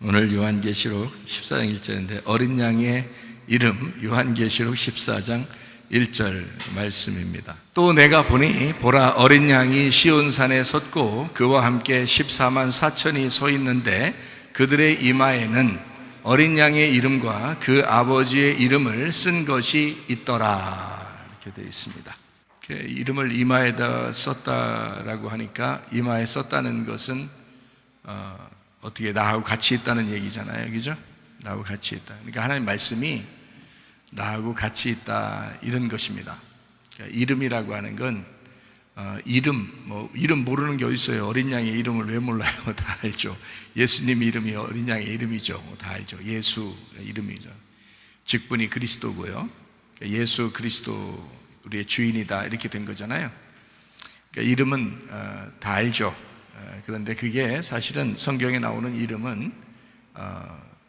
오늘 요한계시록 14장 1절인데 어린 양의 이름 요한계시록 14장 1절 말씀입니다. 또 내가 보니 보라 어린 양이 시온산에 섰고 그와 함께 14만 4천이 서 있는데 그들의 이마에는 어린 양의 이름과 그 아버지의 이름을 쓴 것이 있더라 이렇게 되어 있습니다. 이름을 이마에다 썼다라고 하니까 이마에 썼다는 것은 어떻게 나하고 같이 있다는 얘기잖아요, 그죠? 나하고 같이 있다. 그러니까 하나님 말씀이 나하고 같이 있다 이런 것입니다. 그러니까 이름이라고 하는 건 이름 모르는 게 어디 있어요? 어린 양의 이름을 왜 몰라요? 다 알죠. 예수님 이름이 어린 양의 이름이죠. 다 알죠. 예수 이름이죠. 직분이 그리스도고요. 그러니까 예수 그리스도 우리의 주인이다 이렇게 된 거잖아요. 그러니까 이름은 다 알죠. 그런데 그게 사실은 성경에 나오는 이름은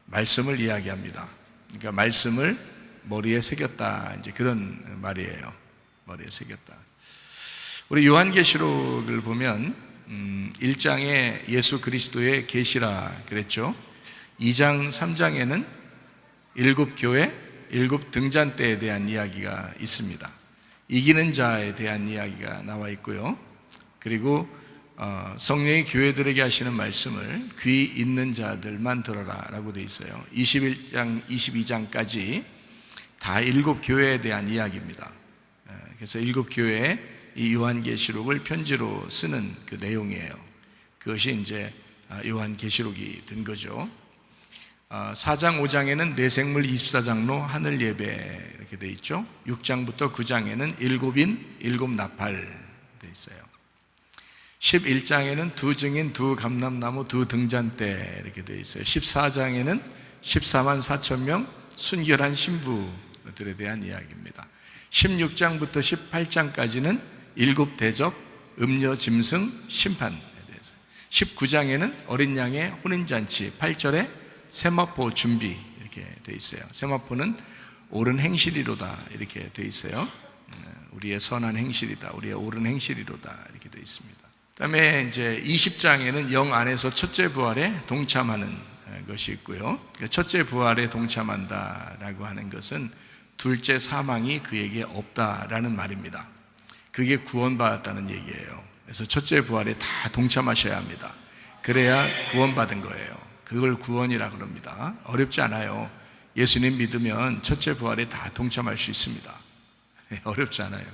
말씀을 이야기합니다. 그러니까 말씀을 머리에 새겼다 이제 그런 말이에요. 머리에 새겼다. 우리 요한계시록을 보면 1장에 예수 그리스도의 계시라 그랬죠. 2장 3장에는 7교회 7 등잔대에 대한 이야기가 있습니다. 이기는 자에 대한 이야기가 나와 있고요. 그리고 성령이 교회들에게 하시는 말씀을 귀 있는 자들만 들어라 라고 되어 있어요. 21장, 22장까지 다 7교회에 대한 이야기입니다. 그래서 7교회에 이 요한계시록을 편지로 쓰는 그 내용이에요. 그것이 이제 요한계시록이 된 거죠. 4장, 5장에는 내생물 24장로 하늘 예배 이렇게 되어 있죠. 6장부터 9장에는 7인 7나팔 되어 있어요. 11장에는 2증인 2감람나무 2등잔대 이렇게 되어 있어요. 14장에는 14만 4천 명 순결한 신부들에 대한 이야기입니다. 16장부터 18장까지는 7대접, 음녀, 짐승, 심판에 대해서. 19장에는 어린 양의 혼인잔치, 8절에 세마포 준비 이렇게 되어 있어요. 세마포는 옳은 행실이로다 이렇게 되어 있어요. 우리의 선한 행실이다, 우리의 옳은 행실이로다 이렇게 되어 있습니다. 그 다음에 이제 20장에는 영 안에서 첫째 부활에 동참하는 것이 있고요. 첫째 부활에 동참한다라고 하는 것은 둘째 사망이 그에게 없다라는 말입니다. 그게 구원받았다는 얘기예요. 그래서 첫째 부활에 다 동참하셔야 합니다. 그래야 구원받은 거예요. 그걸 구원이라 그럽니다. 어렵지 않아요. 예수님 믿으면 첫째 부활에 다 동참할 수 있습니다. 어렵지 않아요.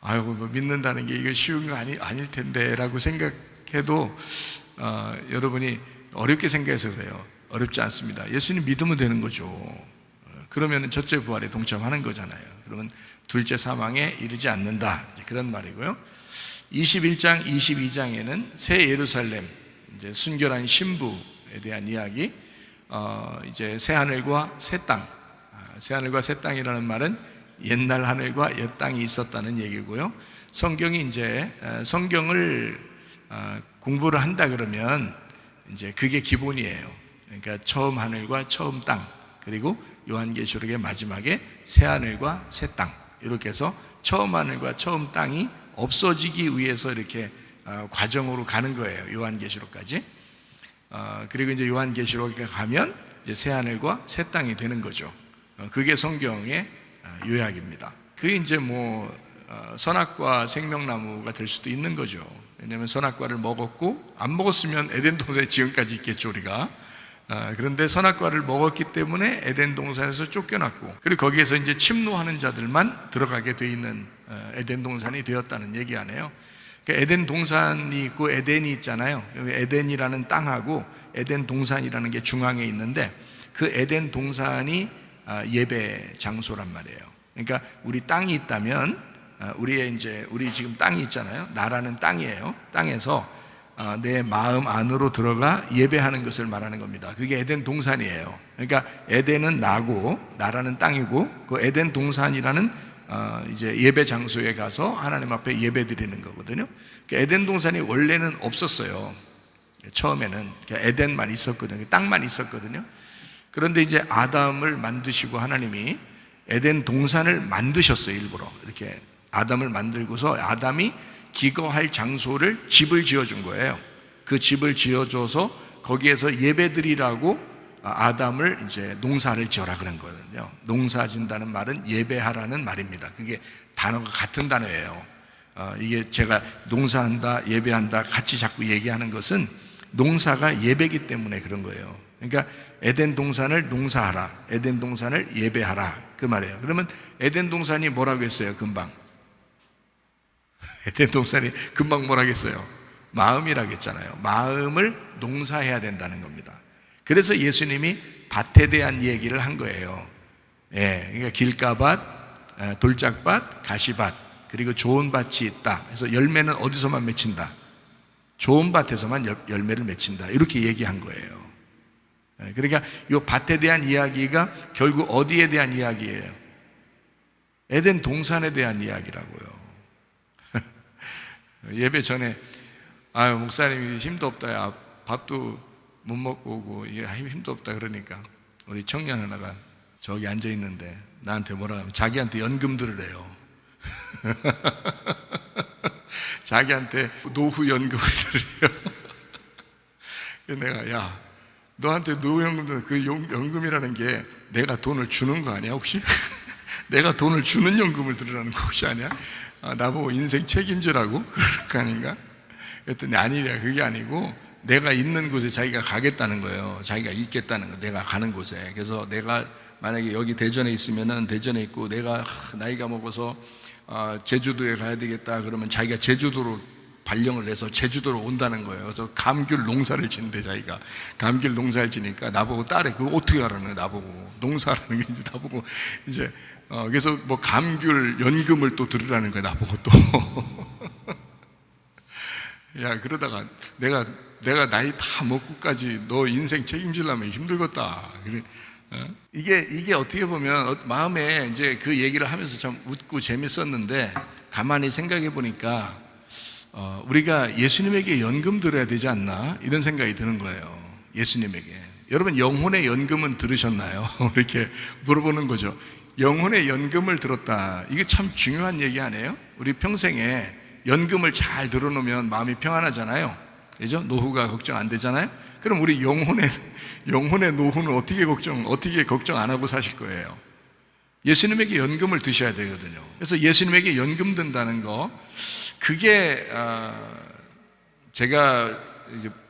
아이고, 믿는다는 게 이게 쉬운 거 아닐 텐데 라고 생각해도 여러분이 어렵게 생각해서 그래요. 어렵지 않습니다. 예수님 믿으면 되는 거죠. 그러면 첫째 부활에 동참하는 거잖아요. 그러면 둘째 사망에 이르지 않는다 그런 말이고요. 21장, 22장에는 새 예루살렘 이제 순결한 신부에 대한 이야기, 이제 새 하늘과 새 땅, 새 하늘과 새 땅이라는 말은 옛날 하늘과 옛 땅이 있었다는 얘기고요. 성경이 이제 성경을 공부를 한다 그러면 이제 그게 기본이에요. 그러니까 처음 하늘과 처음 땅, 그리고 요한계시록의 마지막에 새 하늘과 새 땅, 이렇게 해서 처음 하늘과 처음 땅이 없어지기 위해서 이렇게 과정으로 가는 거예요. 요한계시록까지. 그리고 이제 요한계시록에 가면 이제 새 하늘과 새 땅이 되는 거죠. 그게 성경의 요약입니다. 그게 이제 선악과 생명나무가 될 수도 있는 거죠. 왜냐하면 선악과를 먹었고 안 먹었으면 에덴 동산에 지금까지 있겠죠 우리가. 그런데 선악과를 먹었기 때문에 에덴 동산에서 쫓겨났고, 그리고 거기에서 이제 침노하는 자들만 들어가게 돼 있는 에덴 동산이 되었다는 얘기 아니에요. 그러니까 에덴 동산이 있고 에덴이 있잖아요. 에덴이라는 땅하고 에덴 동산이라는 게 중앙에 있는데 그 에덴 동산이 예배 장소란 말이에요. 그러니까 우리 땅이 있다면 우리 지금 땅이 있잖아요. 나라는 땅이에요. 땅에서 내 마음 안으로 들어가 예배하는 것을 말하는 겁니다. 그게 에덴 동산이에요. 그러니까 에덴은 나고 나라는 땅이고 그 에덴 동산이라는 이제 예배 장소에 가서 하나님 앞에 예배 드리는 거거든요. 그러니까 에덴 동산이 원래는 없었어요. 처음에는 에덴만 있었거든요. 땅만 있었거든요. 그런데 이제 아담을 만드시고 하나님이 에덴 동산을 만드셨어요. 일부러 이렇게 아담을 만들고서 아담이 기거할 장소를 집을 지어준 거예요. 그 집을 지어줘서 거기에서 예배드리라고 아담을 이제 농사를 지어라 그런 거거든요. 농사 짓는다는 말은 예배하라는 말입니다. 그게 단어가 같은 단어예요. 이게 제가 농사한다, 예배한다 같이 자꾸 얘기하는 것은 농사가 예배이기 때문에 그런 거예요. 그러니까 에덴 동산을 농사하라, 에덴 동산을 예배하라 그 말이에요. 그러면 에덴 동산이 뭐라고 했어요? 금방 에덴 동산이 금방 뭐라고 했어요? 마음이라고 했잖아요. 마음을 농사해야 된다는 겁니다. 그래서 예수님이 밭에 대한 얘기를 한 거예요. 예, 그러니까 길가밭, 돌짝밭, 가시밭, 그리고 좋은 밭이 있다. 그래서 열매는 어디서만 맺힌다? 좋은 밭에서만 열매를 맺힌다. 이렇게 얘기한 거예요. 그러니까 이 밭에 대한 이야기가 결국 어디에 대한 이야기예요? 에덴 동산에 대한 이야기라고요. 예배 전에 아유 목사님이 힘도 없다, 야 밥도 못 먹고 오고 이게 힘도 없다 그러니까 우리 청년 하나가 저기 앉아 있는데 나한테 뭐라 하면 자기한테 연금 들으래요. 자기한테 노후 연금을 들으래요. 내가 야 너한테 노후 연금 그 연금이라는 게 내가 돈을 주는 거 아니야 혹시? 내가 돈을 주는 연금을 들으라는 거 혹시 아니야? 나보고 인생 책임지라고? 그럴 아닌가? 그랬더니 아니래, 그게 아니고 내가 있는 곳에 자기가 가겠다는 거예요. 자기가 있겠다는 거, 내가 가는 곳에. 그래서 내가 만약에 여기 대전에 있으면은 대전에 있고 내가 나이가 먹어서 제주도에 가야 되겠다 그러면 자기가 제주도로 발령을 내서 제주도로 온다는 거예요. 그래서 감귤 농사를 짓는데 자기가 감귤 농사를 지니까 나보고 딸에 그거 어떻게 하라는 거예요? 나보고 농사라는 게 이제 나보고 이제 그래서 뭐 감귤 연금을 또 들으라는 거예요. 나보고 또 야 그러다가 내가 나이 다 먹고까지 너 인생 책임지려면 힘들겠다. 그래. 이게 어떻게 보면 마음에 이제 그 얘기를 하면서 참 웃고 재밌었는데 가만히 생각해 보니까 우리가 예수님에게 연금 들어야 되지 않나 이런 생각이 드는 거예요. 예수님에게. 여러분 영혼의 연금은 들으셨나요? 이렇게 물어보는 거죠. 영혼의 연금을 들었다. 이게 참 중요한 얘기 아니에요? 우리 평생에 연금을 잘 들어놓으면 마음이 평안하잖아요. 그죠? 노후가 걱정 안 되잖아요. 그럼 우리 영혼의 노후는 어떻게 걱정 안 하고 사실 거예요? 예수님에게 연금을 드셔야 되거든요. 그래서 예수님에게 연금 든다는 거, 그게 제가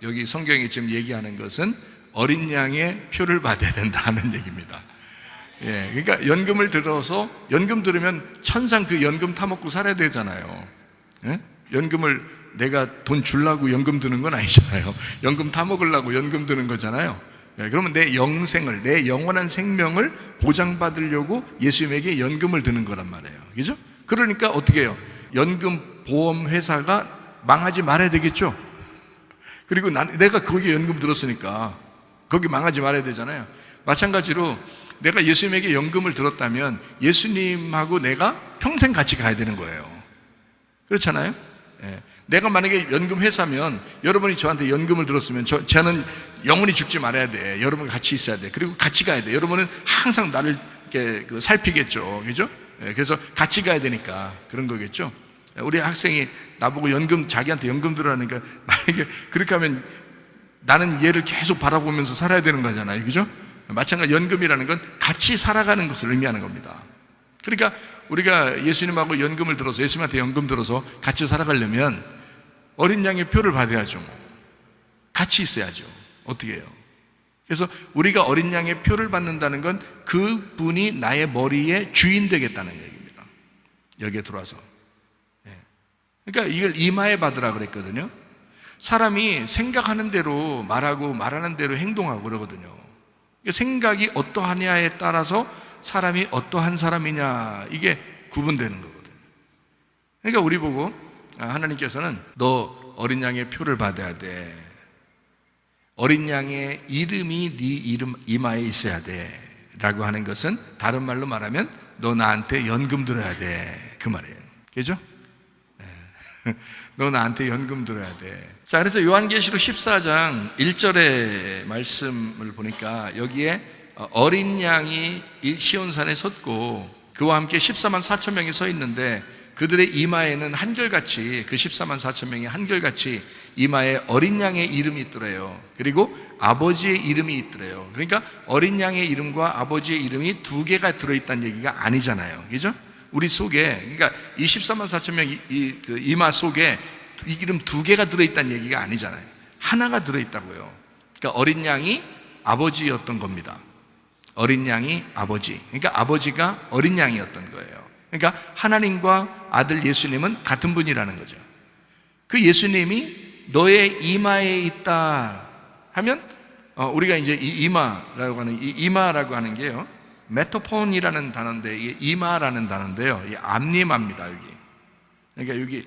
여기 성경이 지금 얘기하는 것은 어린 양의 표를 받아야 된다는 얘기입니다. 예, 그러니까 연금을 들어서 연금 들으면 천상 그 연금 타먹고 살아야 되잖아요. 예? 연금을 내가 돈 주려고 연금 드는 건 아니잖아요. 연금 타먹으려고 연금 드는 거잖아요. 예, 그러면 내 영생을, 내 영원한 생명을 보장받으려고 예수님에게 연금을 드는 거란 말이에요. 그죠? 그러니까 어떻게 해요? 연금 보험 회사가 망하지 말아야 되겠죠? 그리고 내가 거기에 연금 들었으니까 거기 망하지 말아야 되잖아요. 마찬가지로 내가 예수님에게 연금을 들었다면 예수님하고 내가 평생 같이 가야 되는 거예요. 그렇잖아요? 예. 내가 만약에 연금 회사면 여러분이 저한테 연금을 들었으면 저는 영원히 죽지 말아야 돼. 여러분 같이 있어야 돼. 그리고 같이 가야 돼. 여러분은 항상 나를 이렇게 살피겠죠. 그죠? 예. 그래서 같이 가야 되니까 그런 거겠죠. 우리 학생이 나보고 자기한테 연금 들으라니까 만약에 그렇게 하면 나는 얘를 계속 바라보면서 살아야 되는 거잖아요. 그죠? 마찬가지로 연금이라는 건 같이 살아가는 것을 의미하는 겁니다. 그러니까 우리가 예수님하고 연금을 들어서 예수님한테 연금 들어서 같이 살아가려면 어린 양의 표를 받아야죠. 같이 있어야죠. 어떻게 해요? 그래서 우리가 어린 양의 표를 받는다는 건 그분이 나의 머리에 주인 되겠다는 얘기입니다. 여기에 들어와서. 그러니까 이걸 이마에 받으라 그랬거든요. 사람이 생각하는 대로 말하고 말하는 대로 행동하고 그러거든요. 생각이 어떠하냐에 따라서 사람이 어떠한 사람이냐 이게 구분되는 거거든요. 그러니까 우리 보고 하나님께서는 너 어린 양의 표를 받아야 돼. 어린 양의 이름이 네 이름 이마에 있어야 돼 라고 하는 것은 다른 말로 말하면 너 나한테 연금 들어야 돼 그 말이에요. 그죠? 너 나한테 연금 들어야 돼. 자, 그래서 요한계시록 14장 1절의 말씀을 보니까 여기에 어린 양이 시온산에 섰고 그와 함께 14만 4천 명이 서 있는데 그들의 이마에는 한결같이 그 14만 4천 명이 한결같이 이마에 어린 양의 이름이 있더래요. 그리고 아버지의 이름이 있더래요. 그러니까 어린 양의 이름과 아버지의 이름이 두 개가 들어있다는 얘기가 아니잖아요. 그죠? 우리 속에, 그러니까 24만 4천 명 그 이마 속에 이름 두 개가 들어있다는 얘기가 아니잖아요. 하나가 들어있다고요. 그러니까 어린 양이 아버지였던 겁니다. 어린 양이 아버지. 그러니까 아버지가 어린 양이었던 거예요. 그러니까 하나님과 아들 예수님은 같은 분이라는 거죠. 그 예수님이 너의 이마에 있다 하면 우리가 이제 이 이마라고 하는 이 이마라고 하는 게요, 메토폰이라는 단어인데 이게 이마라는 단어인데요, 이 앞니마입니다. 여기. 그러니까 여기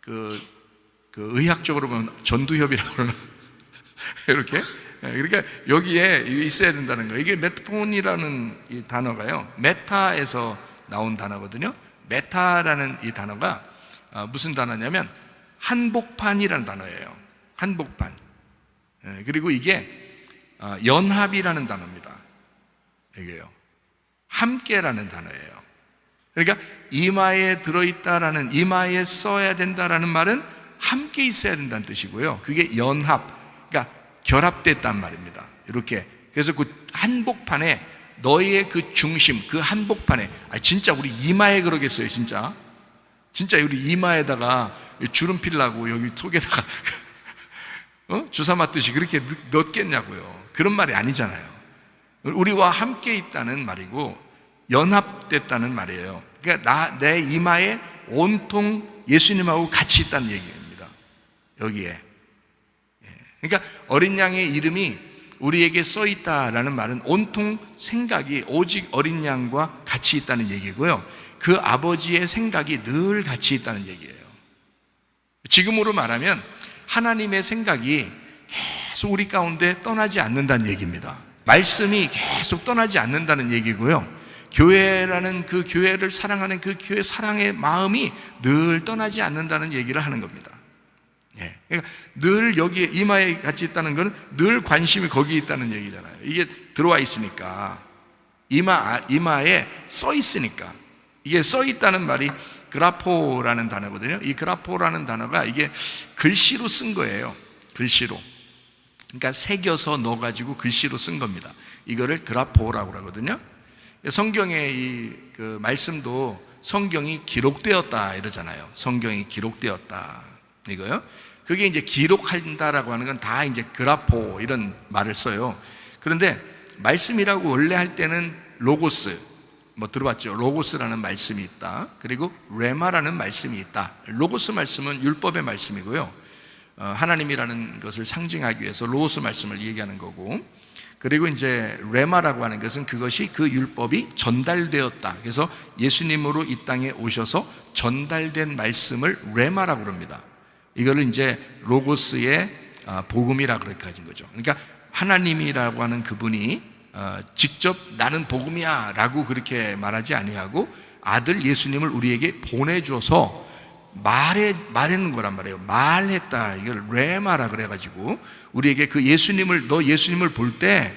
그 의학적으로 보면 전두엽이라고 그러나 이렇게. 그러니까 여기에 있어야 된다는 거예요. 이게 메토폰이라는 이 단어가요, 메타에서 나온 단어거든요. 메타라는 이 단어가 무슨 단어냐면 한복판이라는 단어예요. 한복판. 그리고 이게 연합이라는 단어입니다. 이게요, 함께라는 단어예요. 그러니까 이마에 들어있다라는, 이마에 써야 된다라는 말은 함께 있어야 된다는 뜻이고요. 그게 연합, 그러니까 결합됐단 말입니다. 이렇게. 그래서 그 한복판에 너희의 그 중심, 그 한복판에, 진짜 우리 이마에 그러겠어요. 진짜 우리 이마에다가 주름 필라고 여기 속에다가 주사 맞듯이 그렇게 넣겠냐고요. 그런 말이 아니잖아요. 우리와 함께 있다는 말이고 연합됐다는 말이에요. 그러니까 내 이마에 온통 예수님하고 같이 있다는 얘기입니다. 여기에. 그러니까 어린 양의 이름이 우리에게 써 있다라는 말은 온통 생각이 오직 어린 양과 같이 있다는 얘기고요, 그 아버지의 생각이 늘 같이 있다는 얘기예요. 지금으로 말하면 하나님의 생각이 계속 우리 가운데 떠나지 않는다는 얘기입니다. 말씀이 계속 떠나지 않는다는 얘기고요, 교회라는 그 교회를 사랑하는 그 교회 사랑의 마음이 늘 떠나지 않는다는 얘기를 하는 겁니다. 그러니까 늘 여기에 이마에 같이 있다는 것은 늘 관심이 거기에 있다는 얘기잖아요. 이게 들어와 있으니까, 이마에 써 있으니까. 이게 써 있다는 말이 그라포라는 단어거든요. 이 그라포라는 단어가 이게 글씨로 쓴 거예요. 글씨로. 그러니까 새겨서 넣어가지고 글씨로 쓴 겁니다. 이거를 그라포라고 하거든요. 성경의 그 말씀도 성경이 기록되었다 이러잖아요. 성경이 기록되었다. 이거요. 그게 이제 기록한다라고 하는 건 다 이제 그라포 이런 말을 써요. 그런데 말씀이라고 원래 할 때는 로고스, 뭐 들어봤죠? 로고스라는 말씀이 있다. 그리고 레마라는 말씀이 있다. 로고스 말씀은 율법의 말씀이고요, 하나님이라는 것을 상징하기 위해서 로고스 말씀을 얘기하는 거고, 그리고 이제 레마라고 하는 것은 그것이 그 율법이 전달되었다. 그래서 예수님으로 이 땅에 오셔서 전달된 말씀을 레마라고 그럽니다. 이거를 이제 로고스의 복음이라고 그렇게 가진 거죠. 그러니까 하나님이라고 하는 그분이 직접 나는 복음이야 라고 그렇게 말하지 아니하고 아들 예수님을 우리에게 보내줘서 말하는 거란 말이에요. 말했다. 이걸 레마라 그래가지고 우리에게 그 예수님을, 너 예수님을 볼 때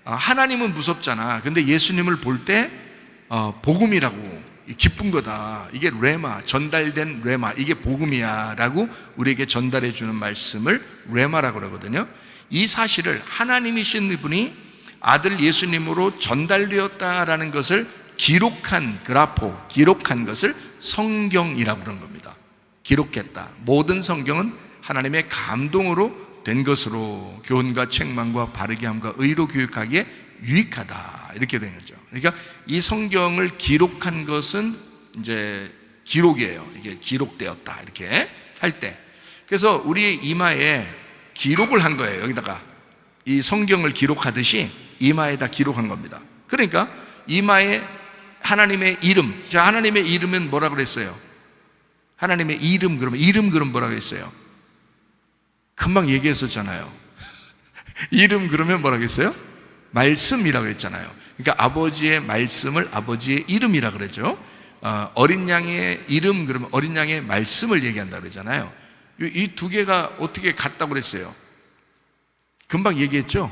하나님은 무섭잖아. 근데 예수님을 볼 때 복음이라고, 기쁜 거다. 이게 레마, 전달된 레마, 이게 복음이야 라고 우리에게 전달해 주는 말씀을 레마라고 그러거든요. 이 사실을 하나님이신 분이 아들 예수님으로 전달되었다라는 것을 기록한 그라포, 기록한 것을 성경이라고 그런 겁니다. 기록했다. 모든 성경은 하나님의 감동으로 된 것으로 교훈과 책망과 바르게 함과 의로 교육하기에 유익하다. 이렇게 된 거죠. 그러니까 이 성경을 기록한 것은 이제 기록이에요. 이게 기록되었다. 이렇게 할 때. 그래서 우리의 이마에 기록을 한 거예요. 여기다가 이 성경을 기록하듯이 이마에다 기록한 겁니다. 그러니까 이마에 하나님의 이름, 자, 하나님의 이름은 뭐라 그랬어요? 하나님의 이름, 그러면 뭐라 그랬어요? 금방 얘기했었잖아요. 이름 그러면 뭐라 그랬어요? 말씀이라고 했잖아요. 그러니까 아버지의 말씀을 아버지의 이름이라 그러죠. 어린 양의 이름 그러면 어린 양의 말씀을 얘기한다 그러잖아요. 이 두 개가 어떻게 같다고 그랬어요? 금방 얘기했죠.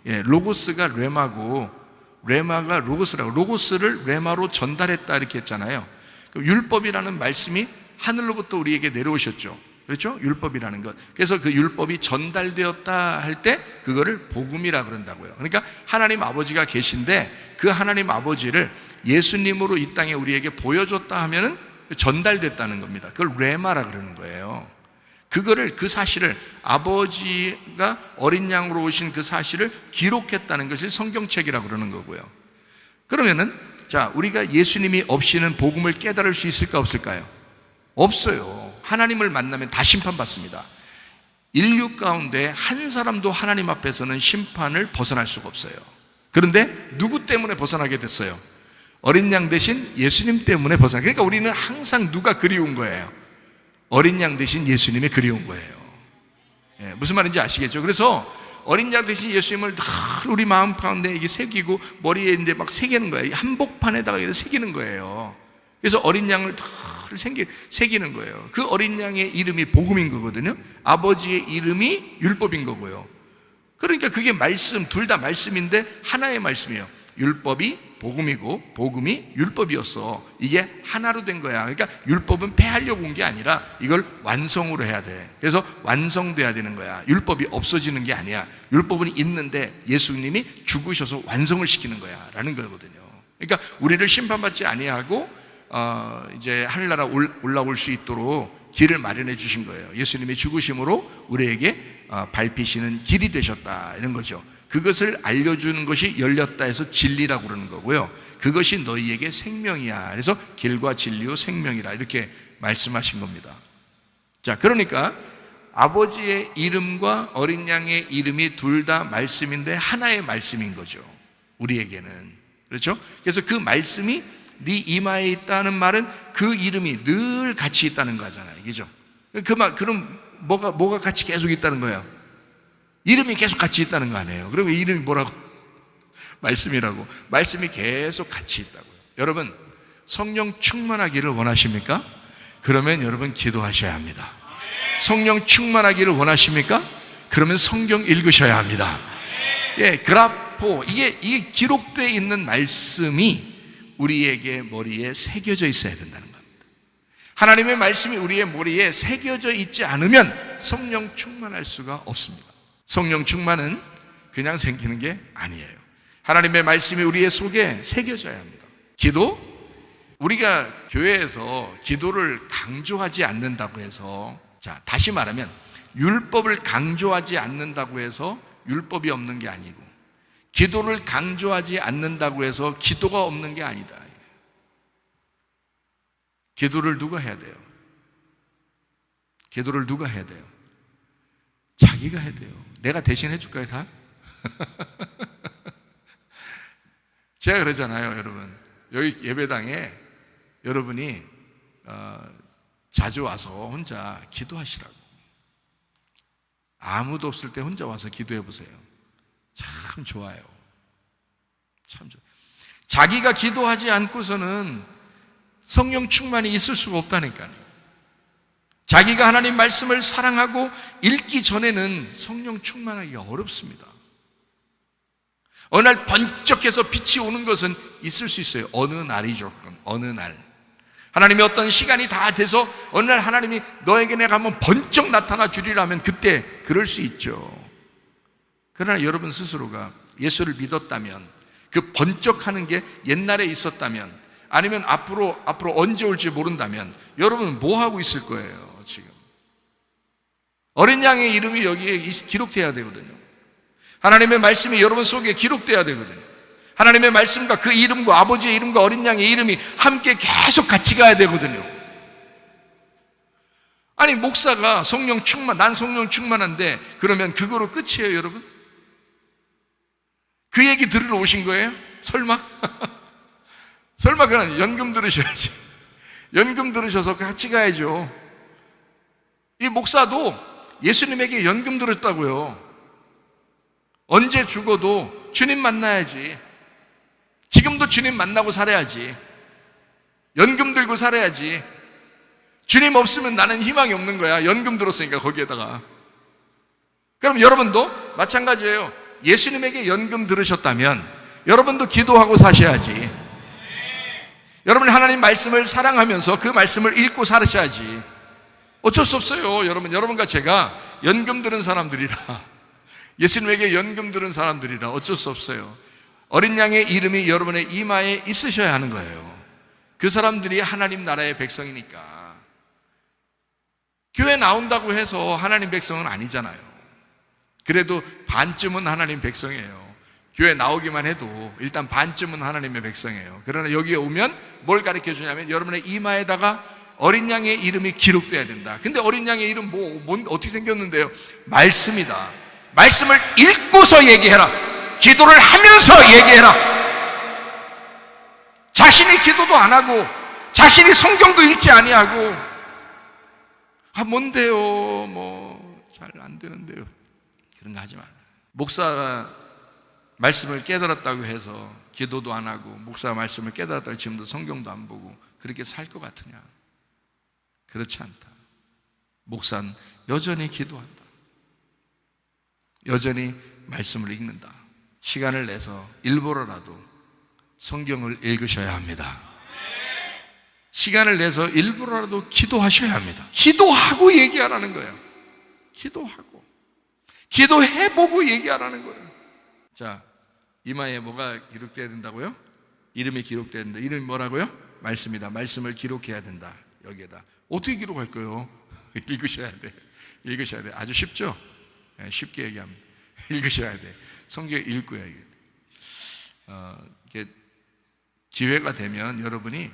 로고스가 레마고 레마가 로고스라고, 로고스를 레마로 전달했다 이렇게 했잖아요. 율법이라는 말씀이 하늘로부터 우리에게 내려오셨죠. 그렇죠? 율법이라는 것. 그래서 그 율법이 전달되었다 할 때 그거를 복음이라 그런다고요. 그러니까 하나님 아버지가 계신데 그 하나님 아버지를 예수님으로 이 땅에 우리에게 보여줬다 하면은 전달됐다는 겁니다. 그걸 레마라 그러는 거예요. 그거를, 그 사실을, 아버지가 어린 양으로 오신 그 사실을 기록했다는 것이 성경책이라고 그러는 거고요. 그러면은 자, 우리가 예수님이 없이는 복음을 깨달을 수 있을까 없을까요? 없어요. 하나님을 만나면 다 심판받습니다. 인류 가운데 한 사람도 하나님 앞에서는 심판을 벗어날 수가 없어요. 그런데 누구 때문에 벗어나게 됐어요? 어린 양 대신 예수님 때문에 벗어나게. 그러니까 우리는 항상 누가 그리운 거예요? 어린 양 대신 예수님이 그리운 거예요. 예, 무슨 말인지 아시겠죠? 그래서 어린 양 대신 예수님을 늘 우리 마음 가운데 이게 새기고 머리에 이제 막 새기는 거예요. 한복판에다가 새기는 거예요. 그래서 어린 양을 늘 새기는 거예요. 그 어린 양의 이름이 복음인 거거든요. 아버지의 이름이 율법인 거고요. 그러니까 그게 말씀, 둘 다 말씀인데 하나의 말씀이에요. 율법이 복음이고 복음이 율법이었어. 이게 하나로 된 거야. 그러니까 율법은 폐하려고 온 게 아니라 이걸 완성으로 해야 돼. 그래서 완성돼야 되는 거야. 율법이 없어지는 게 아니야. 율법은 있는데 예수님이 죽으셔서 완성을 시키는 거야 라는 거거든요. 그러니까 우리를 심판받지 아니하고 이제 하늘나라 올라올 수 있도록 길을 마련해 주신 거예요. 예수님의 죽으심으로 우리에게 밟히시는 길이 되셨다 이런 거죠. 그것을 알려주는 것이 열렸다 해서 진리라고 그러는 거고요. 그것이 너희에게 생명이야. 그래서 길과 진리요 생명이라 이렇게 말씀하신 겁니다. 자, 그러니까 아버지의 이름과 어린 양의 이름이 둘 다 말씀인데 하나의 말씀인 거죠. 우리에게는. 그렇죠? 그래서 그 말씀이 네 이마에 있다는 말은 그 이름이 늘 같이 있다는 거잖아요. 그죠? 그럼 뭐가 같이 계속 있다는 거예요? 이름이 계속 같이 있다는 거 아니에요? 그러면 이름이 뭐라고? 말씀이라고. 말씀이 계속 같이 있다고요. 여러분, 성령 충만하기를 원하십니까? 그러면 여러분 기도하셔야 합니다. 성령 충만하기를 원하십니까? 그러면 성경 읽으셔야 합니다. 예, 그라포. 이게 기록되어 있는 말씀이 우리에게 머리에 새겨져 있어야 된다는 겁니다. 하나님의 말씀이 우리의 머리에 새겨져 있지 않으면 성령 충만할 수가 없습니다. 성령 충만은 그냥 생기는 게 아니에요. 하나님의 말씀이 우리의 속에 새겨져야 합니다. 기도? 우리가 교회에서 기도를 강조하지 않는다고 해서, 자, 다시 말하면 율법을 강조하지 않는다고 해서 율법이 없는 게 아니고, 기도를 강조하지 않는다고 해서 기도가 없는 게 아니다. 기도를 누가 해야 돼요? 기도를 누가 해야 돼요? 자기가 해야 돼요. 내가 대신 해줄까요, 다? 제가 그러잖아요, 여러분. 여기 예배당에 여러분이 자주 와서 혼자 기도하시라고. 아무도 없을 때 혼자 와서 기도해 보세요. 참 좋아요. 참 좋아요. 자기가 기도하지 않고서는 성령 충만이 있을 수가 없다니까요. 자기가 하나님 말씀을 사랑하고 읽기 전에는 성령 충만하기가 어렵습니다. 어느 날 번쩍해서 빛이 오는 것은 있을 수 있어요. 어느 날이죠. 어느 날. 하나님의 어떤 시간이 다 돼서 어느 날 하나님이 너에게 내가 한번 번쩍 나타나 주리라면 그때 그럴 수 있죠. 그러나 여러분 스스로가 예수를 믿었다면, 그 번쩍하는 게 옛날에 있었다면, 아니면 앞으로 언제 올지 모른다면 여러분은 뭐 하고 있을 거예요? 지금 어린 양의 이름이 여기에 기록돼야 되거든요. 하나님의 말씀이 여러분 속에 기록돼야 되거든요. 하나님의 말씀과 그 이름과 아버지의 이름과 어린 양의 이름이 함께 계속 같이 가야 되거든요. 아니, 목사가 난 성령 충만한데 그러면 그거로 끝이에요, 여러분? 그 얘기 들으러 오신 거예요? 설마? 설마 그냥 연금 들으셔야지. 연금 들으셔서 같이 가야죠. 이 목사도 예수님에게 연금 들었다고요. 언제 죽어도 주님 만나야지. 지금도 주님 만나고 살아야지. 연금 들고 살아야지. 주님 없으면 나는 희망이 없는 거야. 연금 들었으니까 거기에다가. 그럼 여러분도 마찬가지예요. 예수님에게 연금 들으셨다면 여러분도 기도하고 사셔야지. 여러분이 하나님 말씀을 사랑하면서 그 말씀을 읽고 살으셔야지. 어쩔 수 없어요. 여러분과 제가 연금 들은 사람들이라, 예수님에게 연금 들은 사람들이라 어쩔 수 없어요. 어린 양의 이름이 여러분의 이마에 있으셔야 하는 거예요. 그 사람들이 하나님 나라의 백성이니까. 교회 나온다고 해서 하나님 백성은 아니잖아요. 그래도 반쯤은 하나님 백성이에요. 교회 나오기만 해도 일단 반쯤은 하나님의 백성이에요. 그러나 여기에 오면 뭘 가르쳐 주냐면 여러분의 이마에다가 어린 양의 이름이 기록돼야 된다. 근데 어린 양의 이름 어떻게 생겼는데요? 말씀이다. 말씀을 읽고서 얘기해라. 기도를 하면서 얘기해라. 자신이 기도도 안 하고 자신이 성경도 읽지 아니하고 뭔데요? 잘 안 되는데요. 그런 거 하지 마. 목사가 말씀을 깨달았다고 해서 기도도 안 하고 목사가 말씀을 깨달았다고 지금도 성경도 안 보고 그렇게 살 것 같으냐? 그렇지 않다. 목사는 여전히 기도한다. 여전히 말씀을 읽는다. 시간을 내서 일부러라도 성경을 읽으셔야 합니다. 시간을 내서 일부러라도 기도하셔야 합니다. 기도하고 얘기하라는 거예요. 기도하고 기도해보고 얘기하라는 거예요. 자, 이마에 뭐가 기록돼야 된다고요? 이름이 기록돼야 된다. 이름이 뭐라고요? 말씀이다. 말씀을 기록해야 된다. 여기에다 어떻게 기록할 거예요? 읽으셔야 돼. 읽으셔야 돼. 아주 쉽죠? 네, 쉽게 얘기합니다. 읽으셔야 돼. 성경 읽고요. 이게 기회가 되면 여러분이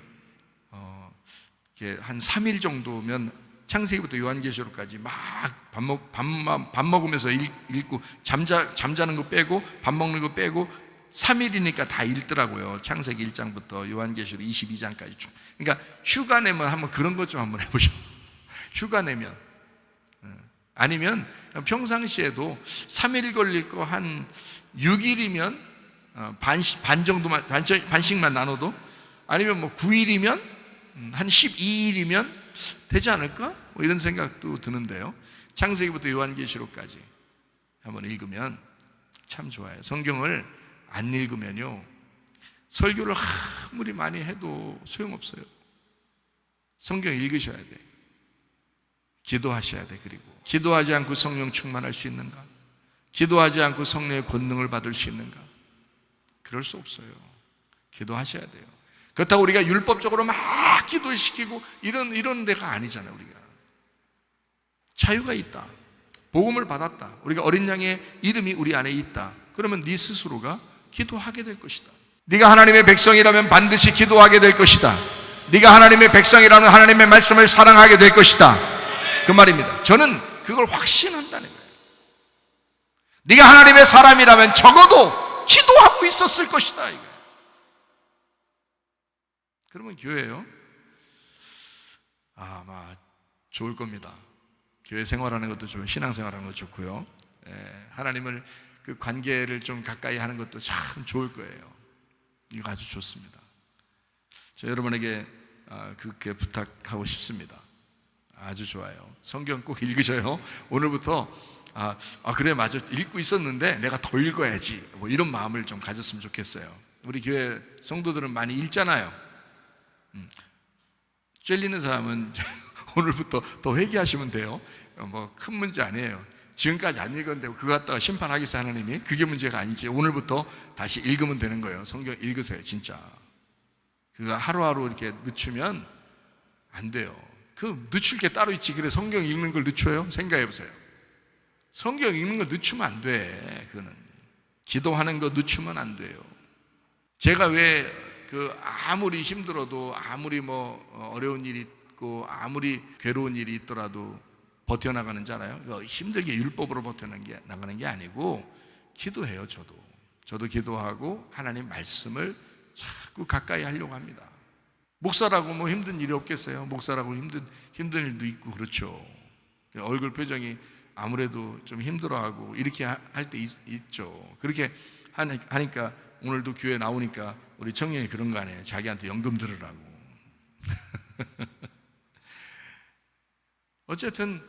이렇게 한 3일 정도면 창세기부터 요한계시록까지 막 밥 먹으면서 읽고 잠자는 거 빼고 밥 먹는 거 빼고 3일이니까 다 읽더라고요. 창세기 1장부터 요한계시록 22장까지 쭉. 그러니까 휴가 내면 한번 그런 것 좀 한번 해보죠. 휴가 내면. 아니면 평상시에도 3일 걸릴 거 한 6일이면 반 정도만, 반씩만 나눠도, 아니면 9일이면 한 12일이면 되지 않을까? 이런 생각도 드는데요. 창세기부터 요한계시록까지 한번 읽으면 참 좋아요. 성경을 안 읽으면요, 설교를 아무리 많이 해도 소용없어요. 성경 읽으셔야 돼. 기도하셔야 돼. 그리고 기도하지 않고 성령 충만할 수 있는가? 기도하지 않고 성령의 권능을 받을 수 있는가? 그럴 수 없어요. 기도하셔야 돼요. 그렇다고 우리가 율법적으로 막 기도시키고 이런 데가 아니잖아요. 우리가 자유가 있다. 복음을 받았다. 우리가 어린 양의 이름이 우리 안에 있다. 그러면 네 스스로가 기도하게 될 것이다. 네가 하나님의 백성이라면 반드시 기도하게 될 것이다. 네가 하나님의 백성이라면 하나님의 말씀을 사랑하게 될 것이다. 그 말입니다. 저는 그걸 확신한다는 거예요. 네가 하나님의 사람이라면 적어도 기도하고 있었을 것이다. 이거. 그러면 교회요? 아마 좋을 겁니다. 교회 생활하는 것도 좋고 신앙생활하는 것도 좋고요. 하나님을 그 관계를 좀 가까이 하는 것도 참 좋을 거예요. 이거 아주 좋습니다. 저 여러분에게 그렇게 부탁하고 싶습니다. 아주 좋아요. 성경 꼭 읽으셔요. 오늘부터 그래 맞아 읽고 있었는데 내가 더 읽어야지 이런 마음을 좀 가졌으면 좋겠어요. 우리 교회 성도들은 많이 읽잖아요. 찔리는 사람은 오늘부터 더 회개하시면 돼요. 큰 문제 아니에요. 지금까지 안 읽었는데 그거 갖다가 심판하겠어요 하나님이? 그게 문제가 아니지. 오늘부터 다시 읽으면 되는 거예요. 성경 읽으세요. 진짜 그거 하루하루 이렇게 늦추면 안 돼요. 그 늦출 게 따로 있지. 그래 성경 읽는 걸 늦춰요? 생각해 보세요. 성경 읽는 걸 늦추면 안 돼. 그거는 기도하는 거 늦추면 안 돼요. 제가 왜 아무리 힘들어도 아무리 어려운 일이 있고 아무리 괴로운 일이 있더라도 버텨나가는 줄 알아요? 힘들게 율법으로 버텨나가는 게 아니고 기도해요. 저도 기도하고 하나님 말씀을 자꾸 가까이 하려고 합니다. 목사라고 힘든 일이 없겠어요? 목사라고 힘든 일도 있고 그렇죠. 얼굴 표정이 아무래도 좀 힘들어하고 이렇게 할 때 있죠. 그렇게 하니까 오늘도 교회 나오니까 우리 청년이 그런 거 아니에요. 자기한테 연금 들으라고. 어쨌든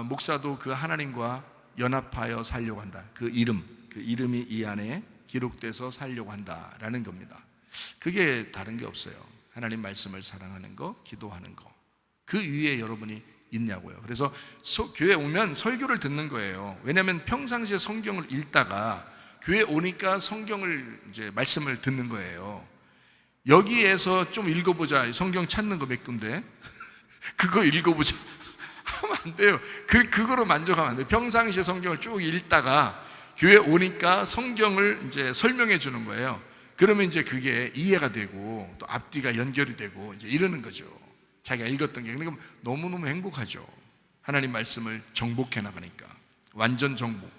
목사도 그 하나님과 연합하여 살려고 한다. 그 이름이 이 안에 기록돼서 살려고 한다라는 겁니다. 그게 다른 게 없어요. 하나님 말씀을 사랑하는 거, 기도하는 거. 그 위에 여러분이 있냐고요. 그래서 교회 오면 설교를 듣는 거예요. 왜냐하면 평상시에 성경을 읽다가 교회 오니까 성경을 이제 말씀을 듣는 거예요. 여기에서 좀 읽어보자. 성경 찾는 거 몇 군데 그거 읽어보자 하면 안 돼요. 그거로 만족하면 안 돼요. 평상시에 성경을 쭉 읽다가 교회 오니까 성경을 이제 설명해 주는 거예요. 그러면 이제 그게 이해가 되고 또 앞뒤가 연결이 되고 이제 이러는 거죠. 자기가 읽었던 게. 그러니까 너무너무 행복하죠. 하나님 말씀을 정복해 나가니까. 완전 정복.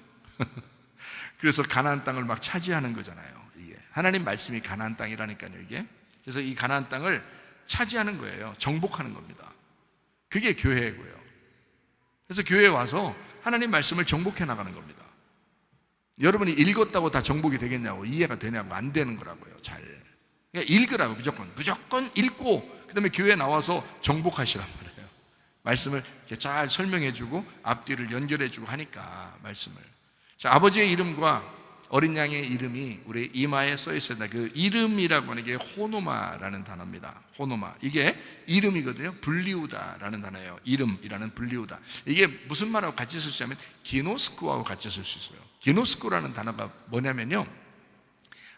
그래서 가나안 땅을 막 차지하는 거잖아요. 이게 하나님 말씀이 가나안 땅이라니까요, 이게. 그래서 이 가나안 땅을 차지하는 거예요. 정복하는 겁니다. 그게 교회고요. 그래서 교회에 와서 하나님 말씀을 정복해 나가는 겁니다. 여러분이 읽었다고 다 정복이 되겠냐고, 이해가 되냐고, 안 되는 거라고요. 잘 그러니까 읽으라고. 무조건 읽고 그 다음에 교회에 나와서 정복하시란 말이에요. 말씀을 이렇게 잘 설명해주고 앞뒤를 연결해주고 하니까 말씀을. 자, 아버지의 이름과 어린 양의 이름이 우리 이마에 써 있습니다. 그 이름이라고 하는 게 호노마라는 단어입니다. 호노마, 이게 이름이거든요. 분리우다라는 단어예요. 이름이라는 분리우다. 이게 무슨 말하고 같이 쓸 수 있냐면 기노스코하고 같이 쓸 수 있어요. 기노스코라는 단어가 뭐냐면요,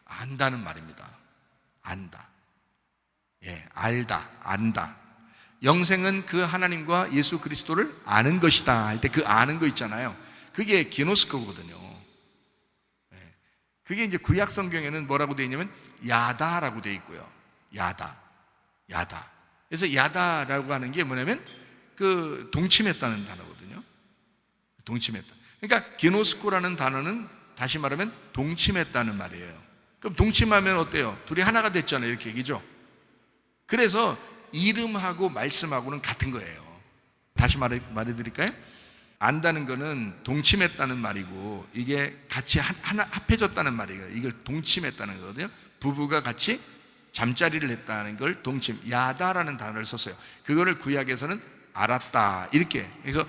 안다는 말입니다. 안다. 예, 알다, 안다. 영생은 그 하나님과 예수 그리스도를 아는 것이다 할 때 그 아는 거 있잖아요. 그게 기노스코거든요. 예, 그게 이제 구약 성경에는 뭐라고 되어 있냐면 야다라고 되어 있고요. 야다. 그래서 야다라고 하는 게 뭐냐면 그 동침했다는 단어거든요. 동침했다. 그러니까 기노스코라는 단어는 다시 말하면 동침했다는 말이에요. 그럼 동침하면 어때요? 둘이 하나가 됐잖아요. 이렇게 얘기죠. 그래서 이름하고 말씀하고는 같은 거예요. 다시 말해드릴까요? 안다는 거는 동침했다는 말이고, 이게 같이 하나 합해졌다는 말이에요. 이걸 동침했다는 거거든요. 부부가 같이 잠자리를 했다는 걸 동침, 야다라는 단어를 썼어요. 그거를 구약에서는 알았다, 이렇게. 그래서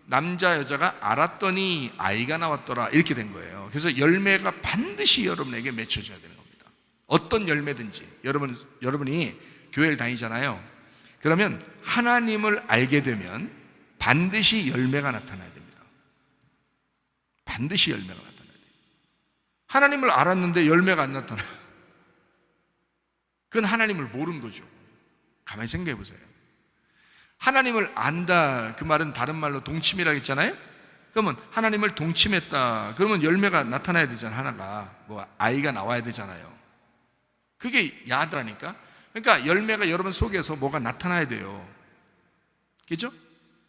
남자 여자가 알았더니 아이가 나왔더라, 이렇게 된 거예요. 그래서 열매가 반드시 여러분에게 맺혀져야 되는 겁니다. 어떤 열매든지. 여러분이 교회를 다니잖아요. 그러면 하나님을 알게 되면 반드시 열매가 나타나야 됩니다. 반드시 열매가 나타나야 돼요. 하나님을 알았는데 열매가 안 나타나요. 그건 하나님을 모르는 거죠. 가만히 생각해 보세요. 하나님을 안다, 그 말은 다른 말로 동침이라고 했잖아요. 그러면 하나님을 동침했다, 그러면 열매가 나타나야 되잖아요. 하나가, 뭐 아이가 나와야 되잖아요. 그게 야다니까. 그러니까 열매가 여러분 속에서 뭐가 나타나야 돼요. 그죠?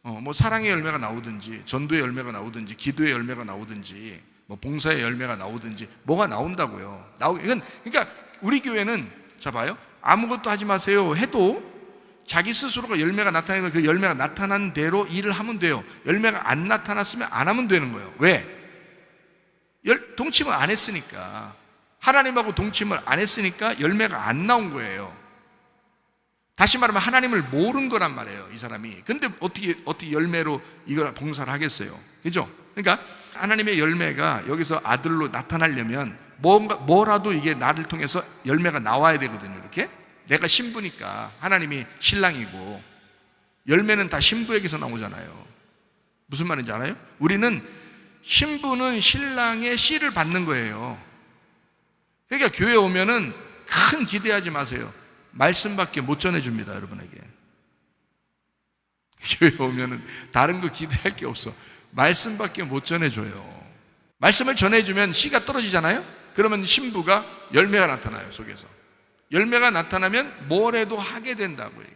뭐 사랑의 열매가 나오든지, 전도의 열매가 나오든지, 기도의 열매가 나오든지, 뭐 봉사의 열매가 나오든지, 뭐가 나온다고요. 그러니까 우리 교회는, 자 봐요, 아무것도 하지 마세요 해도 자기 스스로가 열매가 나타나면 그 열매가 나타난 대로 일을 하면 돼요. 열매가 안 나타났으면 안 하면 되는 거예요. 왜? 동침을 안 했으니까. 하나님하고 동침을 안 했으니까 열매가 안 나온 거예요. 다시 말하면 하나님을 모르는 거란 말이에요, 이 사람이. 근데 어떻게 열매로 이걸 봉사를 하겠어요? 그죠? 그러니까 하나님의 열매가 여기서 아들로 나타나려면 뭐라도 이게 나를 통해서 열매가 나와야 되거든요. 이렇게 내가 신부니까 하나님이 신랑이고, 열매는 다 신부에게서 나오잖아요. 무슨 말인지 알아요? 우리는 신부는 신랑의 씨를 받는 거예요. 그러니까 교회 오면은 큰 기대하지 마세요. 말씀밖에 못 전해줍니다, 여러분에게. 교회 오면은 다른 거 기대할 게 없어. 말씀밖에 못 전해줘요. 말씀을 전해주면 씨가 떨어지잖아요. 그러면 신부가 열매가 나타나요, 속에서. 열매가 나타나면 뭘 해도 하게 된다고요.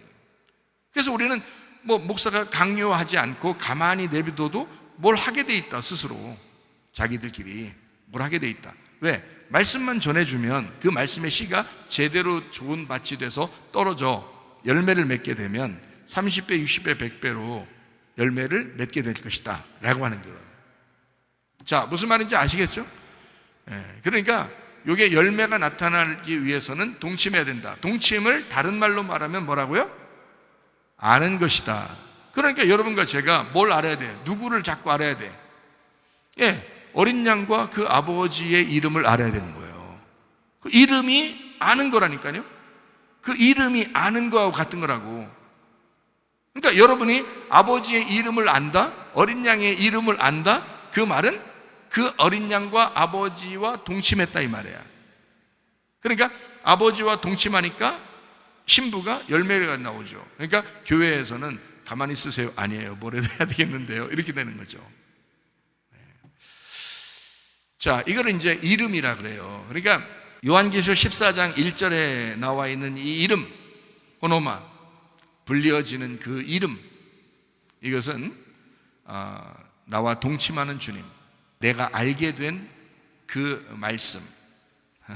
그래서 우리는 뭐 목사가 강요하지 않고 가만히 내비둬도 뭘 하게 돼 있다, 스스로. 자기들끼리 뭘 하게 돼 있다. 왜? 말씀만 전해주면 그 말씀의 씨가 제대로 좋은 밭이 돼서 떨어져 열매를 맺게 되면 30배, 60배, 100배로 열매를 맺게 될 것이다 라고 하는 거예요. 자, 무슨 말인지 아시겠죠? 그러니까 이게 열매가 나타나기 위해서는 동침해야 된다. 동침을 다른 말로 말하면 뭐라고요? 아는 것이다. 그러니까 여러분과 제가 뭘 알아야 돼? 누구를 자꾸 알아야 돼? 어린 양과 그 아버지의 이름을 알아야 되는 거예요. 그 이름이 아는 거라니까요. 그 이름이 아는 거하고 같은 거라고. 그러니까 여러분이 아버지의 이름을 안다, 어린 양의 이름을 안다, 그 말은 그 어린 양과 아버지와 동침했다 이 말이야. 그러니까 아버지와 동침하니까 신부가 열매가 나오죠. 그러니까 교회에서는 가만히 있으세요, 아니에요, 뭐라도 해야 되겠는데요, 이렇게 되는 거죠. 자, 이걸 이제 이름이라 그래요. 그러니까 요한계시록 14장 1절에 나와 있는 이 이름, 호노마, 불리어지는 그 이름, 이것은 나와 동침하는 주님, 내가 알게 된 그 말씀,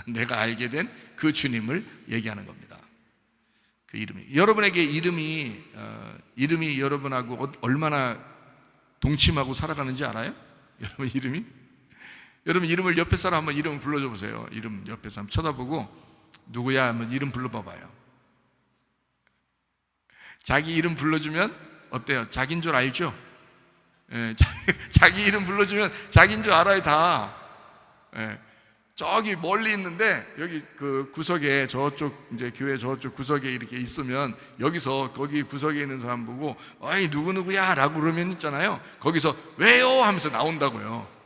내가 알게 된 그 주님을 얘기하는 겁니다. 그 이름이, 여러분에게 이름이 여러분하고 얼마나 동침하고 살아가는지 알아요? 여러분 이름을 옆에 사람 한번 이름을 불러줘 보세요. 이름 옆에 사람 쳐다보고 누구야 하면 이름 불러봐봐요. 자기 이름 불러주면 어때요? 자기인 줄 알죠? 예, 자기 이름 불러주면 자기인 줄 알아요, 다. 예, 저기 멀리 있는데 여기 그 구석에 저쪽 이제 교회 저쪽 구석에 이렇게 있으면 여기서 거기 구석에 있는 사람 보고 어이 누구야 라고 그러면 있잖아요. 거기서 왜요? 하면서 나온다고요.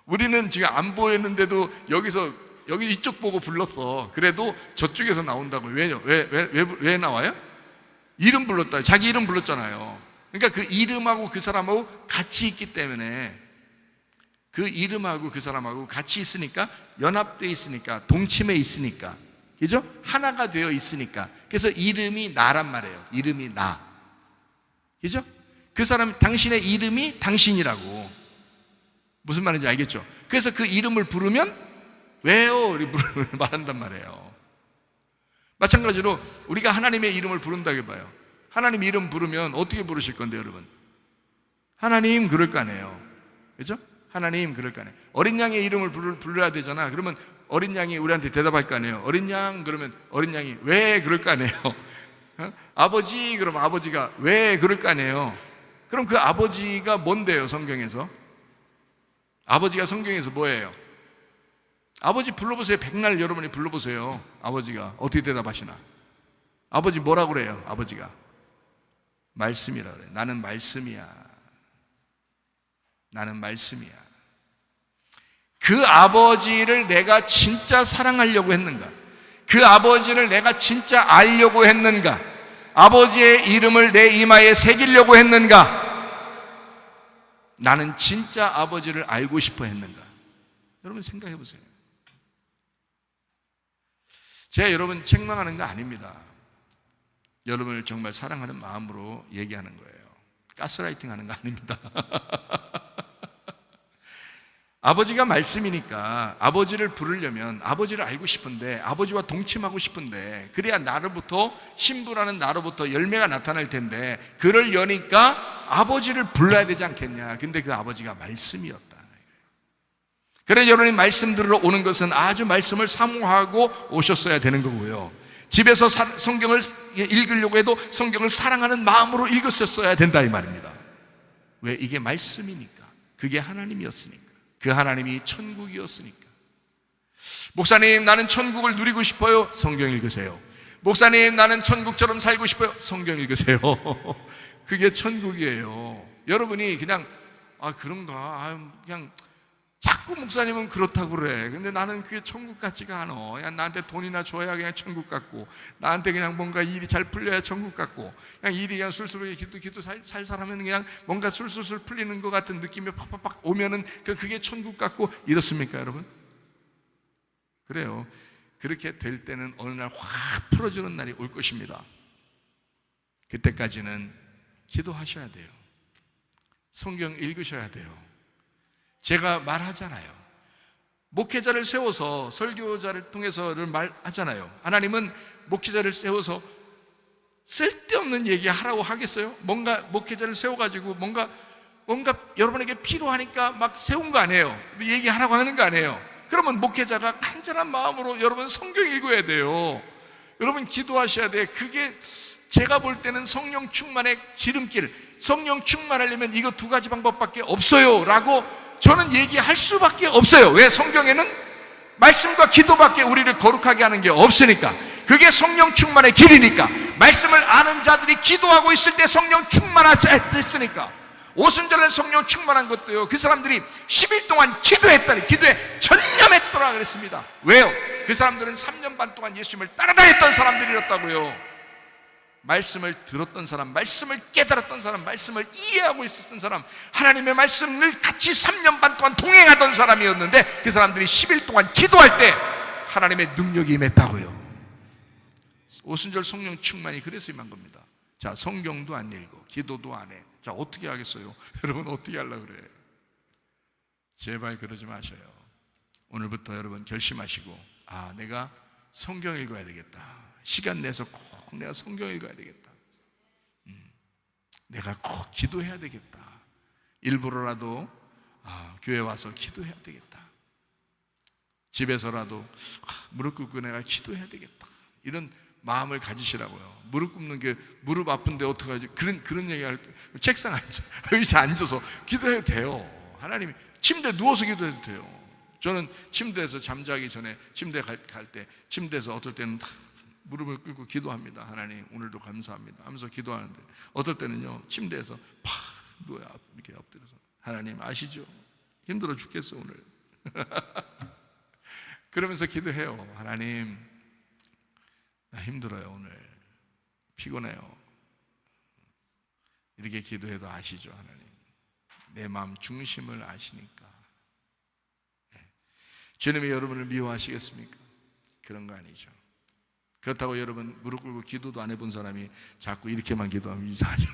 우리는 지금 안 보였는데도 여기 이쪽 보고 불렀어. 그래도 저쪽에서 나온다고요. 왜요? 왜 나와요? 이름 불렀다. 자기 이름 불렀잖아요. 그러니까 그 이름하고 그 사람하고 같이 있기 때문에, 그 이름하고 그 사람하고 같이 있으니까, 연합되어 있으니까, 동침해 있으니까, 그죠? 하나가 되어 있으니까. 그래서 이름이 나란 말이에요. 이름이 나, 그죠? 그 사람, 당신의 이름이 당신이라고. 무슨 말인지 알겠죠? 그래서 그 이름을 부르면 왜요? 이렇게 말한단 말이에요. 마찬가지로 우리가 하나님의 이름을 부른다고 해봐요. 하나님 이름 부르면 어떻게 부르실 건데, 여러분? 하나님 그럴 거 아니에요, 그죠? 하나님 그럴 거 아니에요. 어린 양의 이름을 불러야 되잖아. 그러면 어린 양이 우리한테 대답할 거 아니에요. 어린 양 그러면 어린 양이 왜 그럴 거 아니에요. 아버지 그러면 아버지가 왜 그럴 거 아니에요. 그럼 그 아버지가 뭔데요, 성경에서? 아버지가 성경에서 뭐예요? 아버지 불러보세요. 백날 여러분이 불러보세요. 아버지가 어떻게 대답하시나? 아버지 뭐라고 그래요? 아버지가 말씀이라 그래요. 나는 말씀이야. 나는 말씀이야. 그 아버지를 내가 진짜 사랑하려고 했는가? 그 아버지를 내가 진짜 알려고 했는가? 아버지의 이름을 내 이마에 새기려고 했는가? 나는 진짜 아버지를 알고 싶어 했는가? 여러분 생각해 보세요. 제가 여러분 책망하는 거 아닙니다. 여러분을 정말 사랑하는 마음으로 얘기하는 거예요. 가스라이팅 하는 거 아닙니다. 아버지가 말씀이니까 아버지를 부르려면 아버지를 알고 싶은데, 아버지와 동침하고 싶은데, 그래야 나로부터, 신부라는 나로부터 열매가 나타날 텐데, 그를 여니까 아버지를 불러야 되지 않겠냐. 근데 그 아버지가 말씀이었다. 그래 여러분이 말씀 들으러 오는 것은 아주 말씀을 사모하고 오셨어야 되는 거고요. 집에서 성경을 읽으려고 해도 성경을 사랑하는 마음으로 읽었었어야 된다 이 말입니다. 왜? 이게 말씀이니까. 그게 하나님이었으니까. 그 하나님이 천국이었으니까. 목사님 나는 천국을 누리고 싶어요. 성경 읽으세요. 목사님 나는 천국처럼 살고 싶어요. 성경 읽으세요. 그게 천국이에요. 여러분이 그냥 그런가, 그냥 자꾸 목사님은 그렇다고 그래. 근데 나는 그게 천국 같지가 않아. 그냥 나한테 돈이나 줘야 그냥 천국 같고, 나한테 그냥 뭔가 일이 잘 풀려야 천국 같고, 그냥 일이 그냥 술술 기도 살살하면 그냥 뭔가 술술술 풀리는 것 같은 느낌이 팍팍팍 오면은 그게 천국 같고, 이렇습니까 여러분? 그래요. 그렇게 될 때는 어느 날 확 풀어주는 날이 올 것입니다. 그때까지는 기도하셔야 돼요. 성경 읽으셔야 돼요. 제가 말하잖아요. 목회자를 세워서, 설교자를 통해서를 말하잖아요. 하나님은 목회자를 세워서 쓸데없는 얘기 하라고 하겠어요? 뭔가 목회자를 세워가지고 뭔가 여러분에게 필요하니까 막 세운 거 아니에요. 얘기하라고 하는 거 아니에요. 그러면 목회자가 간절한 마음으로 여러분 성경 읽어야 돼요. 여러분 기도하셔야 돼요. 그게 제가 볼 때는 성령 충만의 지름길, 성령 충만하려면 이거 두 가지 방법밖에 없어요 라고 저는 얘기할 수밖에 없어요. 왜? 성경에는 말씀과 기도밖에 우리를 거룩하게 하는 게 없으니까. 그게 성령 충만의 길이니까. 말씀을 아는 자들이 기도하고 있을 때 성령 충만하셨으니까, 오순절에 성령 충만한 것도요, 그 사람들이 10일 동안 기도했다니, 기도에 전념했더라 그랬습니다. 왜요? 그 사람들은 3년 반 동안 예수님을 따라다녔던 사람들이었다고요. 말씀을 들었던 사람, 말씀을 깨달았던 사람, 말씀을 이해하고 있었던 사람, 하나님의 말씀을 같이 3년 반 동안 동행하던 사람이었는데, 그 사람들이 10일 동안 기도할 때 하나님의 능력이 임했다고요. 오순절 성령 충만이 그래서 임한 겁니다. 자, 성경도 안 읽고 기도도 안 해. 자, 어떻게 하겠어요? 여러분 어떻게 하려고 그래? 제발 그러지 마셔요. 오늘부터 여러분 결심하시고, 내가 성경 읽어야 되겠다. 시간 내서 꼭 내가 성경 읽어야 되겠다. 내가 꼭 기도해야 되겠다. 일부러라도 교회 와서 기도해야 되겠다. 집에서라도 무릎 꿇고 내가 기도해야 되겠다. 이런 마음을 가지시라고요. 무릎 꿇는 게 무릎 아픈데 어떡하지? 그런 얘기 할 때 책상 앉아, 의자 앉아서 기도해도 돼요. 하나님이 침대에 누워서 기도해도 돼요. 저는 침대에서 잠자기 전에 침대 갈 때 침대에서 어떨 때는 무릎을 꿇고 기도합니다. 하나님 오늘도 감사합니다 하면서 기도하는데, 어떨 때는요 침대에서 팍 누워요. 이렇게 엎드려서, 하나님 아시죠? 힘들어 죽겠어 오늘. 그러면서 기도해요. 하나님 나 힘들어요 오늘, 피곤해요. 이렇게 기도해도 아시죠? 하나님 내 마음 중심을 아시니까. 주님이 여러분을 미워하시겠습니까? 그런 거 아니죠. 그렇다고 여러분 무릎 꿇고 기도도 안 해본 사람이 자꾸 이렇게만 기도하면 이상하죠.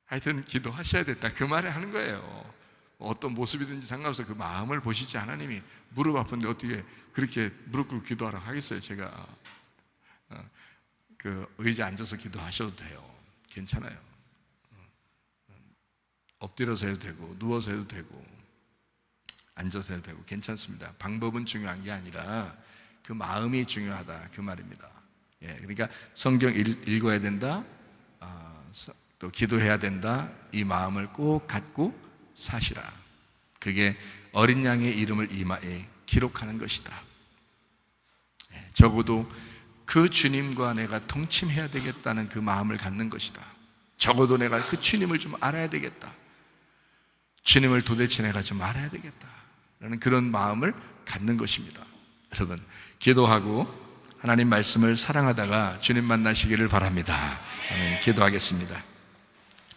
하여튼 기도하셔야 됐다, 그 말을 하는 거예요. 어떤 모습이든지 상관없어 그 마음을 보시지. 하나님이 무릎 아픈데 어떻게 그렇게 무릎 꿇고 기도하라고 하겠어요. 제가 그 의자 앉아서 기도하셔도 돼요. 괜찮아요. 엎드려서 해도 되고 누워서 해도 되고 앉아서 해도 되고 괜찮습니다. 방법은 중요한 게 아니라 그 마음이 중요하다, 그 말입니다. 그러니까 성경 읽어야 된다, 또 기도해야 된다, 이 마음을 꼭 갖고 사시라. 그게 어린 양의 이름을 이마에 기록하는 것이다. 적어도 그 주님과 내가 동침해야 되겠다는 그 마음을 갖는 것이다. 적어도 내가 그 주님을 좀 알아야 되겠다. 주님을 도대체 내가 좀 알아야 되겠다 라는 그런 마음을 갖는 것입니다. 여러분 기도하고 하나님 말씀을 사랑하다가 주님 만나시기를 바랍니다. 기도하겠습니다.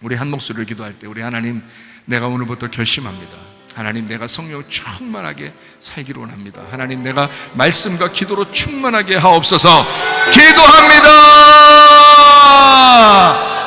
우리 한 목소리를 기도할 때, 우리 하나님, 내가 오늘부터 결심합니다. 하나님 내가 성령 충만하게 살기로 원합니다. 하나님 내가 말씀과 기도로 충만하게 하옵소서. 기도합니다.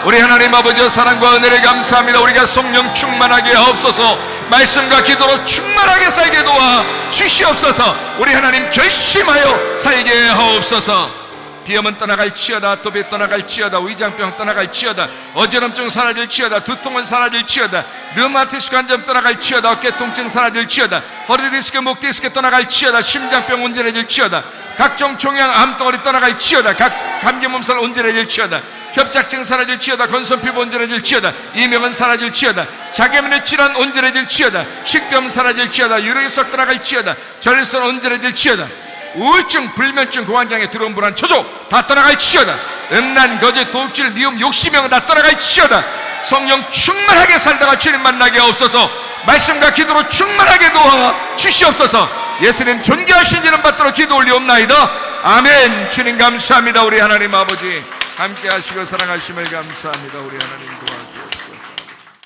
우리 하나님 아버지의 사랑과 은혜를 감사합니다. 우리가 성령 충만하게 하옵소서. 말씀과 기도로 충만하게 살게 도와 주시옵소서. 우리 하나님 결심하여 살게 하옵소서. 비염은 떠나갈지어다, 또배 떠나갈지어다, 위장병 떠나갈지어다, 어지럼증 사라질지어다, 두통은 사라질지어다, 류마티스 관절 떠나갈지어다, 어깨 통증 사라질지어다, 허리 디스크, 목 디스크 떠나갈지어다, 심장병 온전해질지어다, 각종 종양 암덩어리 떠나갈지어다, 각 감기 몸살 온전해질지어다, 협착증 사라질지어다, 건선피부 온전해질지어다, 이명은 사라질지어다, 자기면의 질환 온전해질지어다, 식도염 사라질지어다, 유력석 떠나갈지어다, 전립선 온전해질지어다, 우울증, 불면증, 공황장애, 두려움, 불안, 초조 다 떠나갈지어다, 음란, 거짓, 도둑질, 미움, 욕심형 다 떠나갈지어다. 성령 충만하게 살다가 주님 만나게 하옵소서. 말씀과 기도로 충만하게 도와 주시옵소서. 예수님 존귀하신 이름 받들어 기도 올리옵나이다. 아멘. 주님 감사합니다. 우리 하나님 아버지 함께 하시고 사랑하심을 감사합니다. 우리 하나님 도와